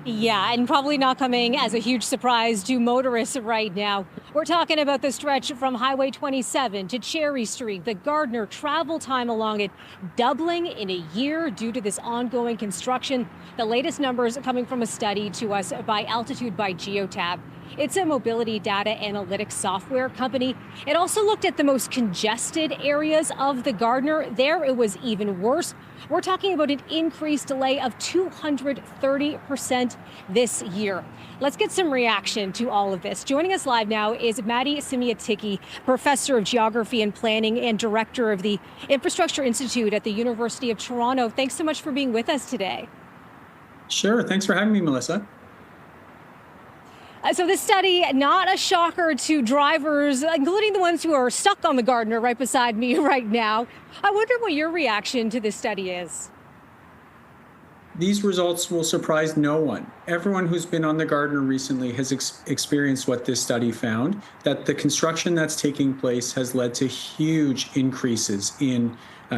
Yeah, and probably not coming as a huge surprise to motorists right now. We're talking about the stretch from Highway 27 to Cherry Street, the Gardiner travel time along it doubling in a year due to this ongoing construction. The latest numbers coming from a study to us by Altitude by Geotab. It's a mobility data analytics software company. It also looked at the most congested areas of the Gardiner. There it was even worse. We're talking about an increased delay of 230% this year. Let's get some reaction to all of this. Joining us live now is Maddie Simiatiki, professor of geography and planning and director of the Infrastructure Institute at the University of Toronto. Thanks so much for being with us today. Sure. Thanks for having me, Melissa. So this study, not a shocker to drivers, including the ones who are stuck on the Gardiner right beside me right now. I wonder what your reaction to this study is. These results will surprise no one. Everyone who's been on the Gardiner recently has experienced what this study found, that the construction that's taking place has led to huge increases in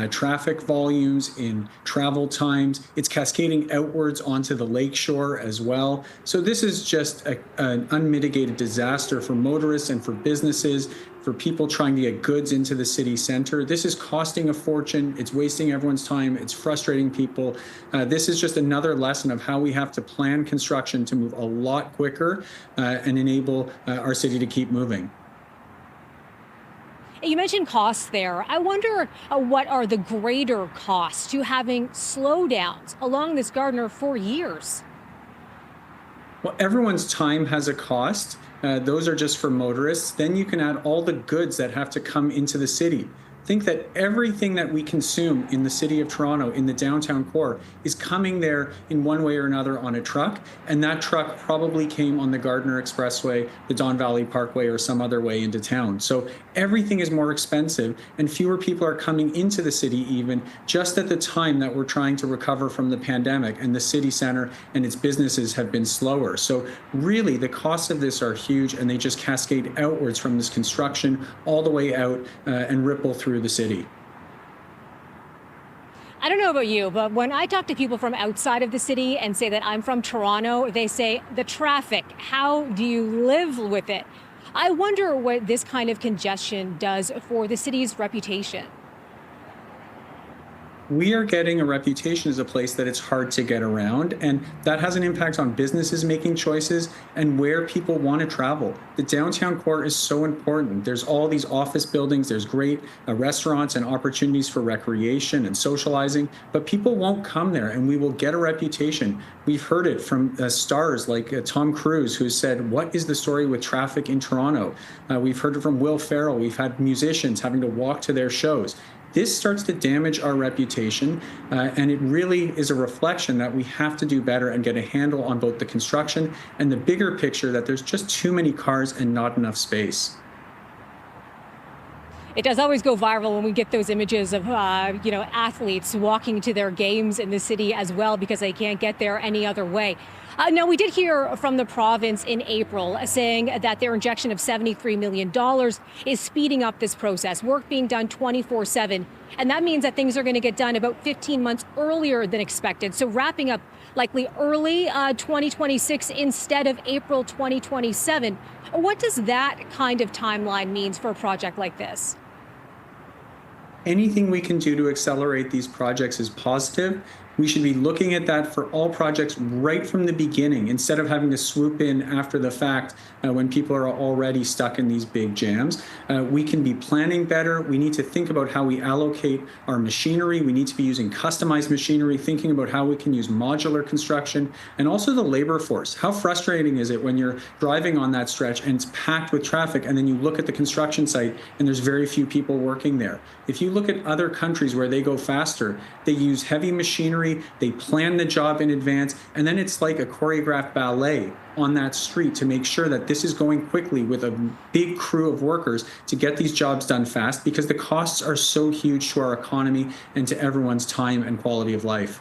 traffic volumes, in travel times. It's cascading outwards onto the lakeshore as well. So this is just an unmitigated disaster for motorists and for businesses, for people trying to get goods into the city center. This is costing a fortune. It's wasting everyone's time. It's frustrating people. This is just another lesson of how we have to plan construction to move a lot quicker and enable our city to keep moving. You mentioned costs there. I wonder what are the greater costs to having slowdowns along this Gardiner for years? Well, everyone's time has a cost. Those are just for motorists. Then you can add all the goods that have to come into the city. Think that everything that we consume in the city of Toronto, in the downtown core, is coming there in one way or another on a truck. And that truck probably came on the Gardiner Expressway, the Don Valley Parkway, or some other way into town. So everything is more expensive and fewer people are coming into the city even just at the time that we're trying to recover from the pandemic, and the city center and its businesses have been slower. So really the costs of this are huge, and they just cascade outwards from this construction all the way out and ripple through the city. I don't know about you, but when I talk to people from outside of the city and say that I'm from Toronto, they say the traffic, how do you live with it? I wonder what this kind of congestion does for the city's reputation. We are getting a reputation as a place that it's hard to get around, and that has an impact on businesses making choices and where people want to travel. The downtown core is so important. There's all these office buildings, there's great restaurants and opportunities for recreation and socializing, but people won't come there, and we will get a reputation. We've heard it from stars like Tom Cruise, who said, "What is the story with traffic in Toronto?" We've heard it from Will Ferrell. We've had musicians having to walk to their shows. This starts to damage our reputation, and it really is a reflection that we have to do better and get a handle on both the construction and the bigger picture that there's just too many cars and not enough space. It does always go viral when we get those images of, athletes walking to their games in the city as well because they can't get there any other way. Now, we did hear from the province in April saying that their injection of $73 million is speeding up this process, work being done 24/7. And that means that things are going to get done about 15 months earlier than expected. So wrapping up likely early 2026 instead of April 2027. What does that kind of timeline mean for a project like this? Anything we can do to accelerate these projects is positive. We should be looking at that for all projects right from the beginning, instead of having to swoop in after the fact when people are already stuck in these big jams. We can be planning better. We need to think about how we allocate our machinery. We need to be using customized machinery, thinking about how we can use modular construction, and also the labor force. How frustrating is it when you're driving on that stretch and it's packed with traffic, and then you look at the construction site and there's very few people working there? If you look at other countries where they go faster, they use heavy machinery, they plan the job in advance, and then it's like a choreographed ballet on that street to make sure that this is going quickly with a big crew of workers to get these jobs done fast, because the costs are so huge to our economy and to everyone's time and quality of life.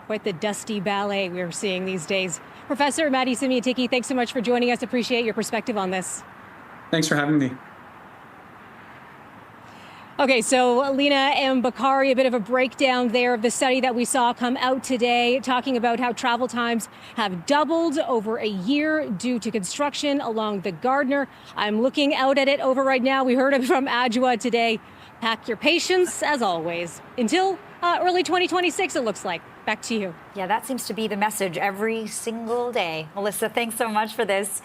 Quite the dusty ballet we're seeing these days. Professor Maddie Simiatiki, thanks so much for joining us. Appreciate your perspective on this. Thanks for having me. Okay, so Lena and Bakari, a bit of a breakdown there of the study that we saw come out today, talking about how travel times have doubled over a year due to construction along the Gardiner. I'm looking out at it over right now. We heard it from Adjoa today. Pack your patience, as always, until early 2026, it looks like. Back to you. Yeah, that seems to be the message every single day. Melissa, thanks so much for this.